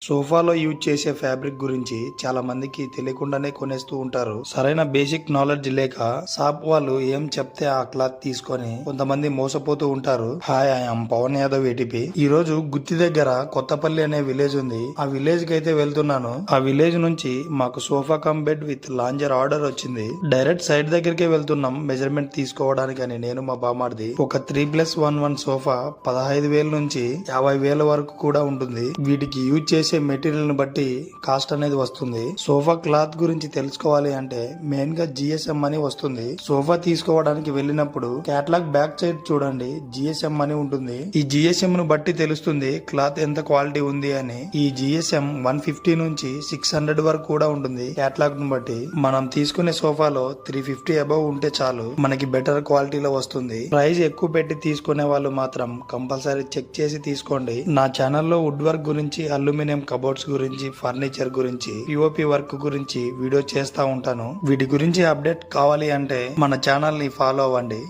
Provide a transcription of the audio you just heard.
సోఫాలో యూజ్ చేసే ఫ్యాబ్రిక్ గురించి చాలా మందికి తెలియకుండానే కొనేస్తూ ఉంటారు. సరైన బేసిక్ నాలెడ్జ్ లేక షాప్ వాళ్ళు ఏం చెప్తే ఆ క్లాత్ తీసుకొని కొంతమంది మోసపోతూ ఉంటారు. Hi, I'm Pavan Yadav ATP. ఈ రోజు గుత్తి దగ్గర కొత్తపల్లి అనే విలేజ్ ఉంది. ఆ విలేజ్ కి అయితే వెళ్తున్నాను. ఆ విలేజ్ నుంచి మాకు sofa cum bed with lounger order వచ్చింది. డైరెక్ట్ సైట్ దగ్గరికే వెళ్తున్నాం మెజర్మెంట్ తీసుకోవడానికి అని నేను మా బామార్ది. ఒక 3+1 సోఫా 15,000 నుంచి 50,000 వరకు కూడా ఉంటుంది. వీటికి యూజ్ చేసే మెటీరియల్ ని బట్టి కాస్ట్ అనేది వస్తుంది. సోఫా క్లాత్ గురించి తెలుసుకోవాలి అంటే మెయిన్ గా జిఎస్ఎం అని వస్తుంది. సోఫా తీసుకోవడానికి వెళ్ళినప్పుడు కేటలాగ్ బ్యాక్ సైడ్ చూడండి, జిఎస్ఎం అని ఉంటుంది. ఈ జిఎస్ఎం ను బట్టి తెలుస్తుంది క్లాత్ ఎంత క్వాలిటీ ఉంది అని. ఈ జిఎస్ఎం 150 నుంచి 600 వరకు కూడా ఉంటుంది. కేటలాగ్ ను బట్టి మనం తీసుకునే సోఫాలో 350 అబౌవ్ ఉంటే చాలు, మనకి బెటర్ క్వాలిటీలో వస్తుంది. ప్రైస్ ఎక్కువ పెట్టి తీసుకునే వాళ్ళు మాత్రం కంపల్సరీ చెక్ చేసి తీసుకోండి. నా ఛానల్లో వుడ్ వర్క్ గురించి, అల్యూమినియం కబోర్డ్స్ గురించి, ఫర్నిచర్ గురించి, పిఓపి వర్క్ గురించి వీడియో చేస్తా ఉంటాను. వీటి గురించి అప్డేట్ కావాలి అంటే మన ఛానల్ ని ఫాలో అవ్వండి.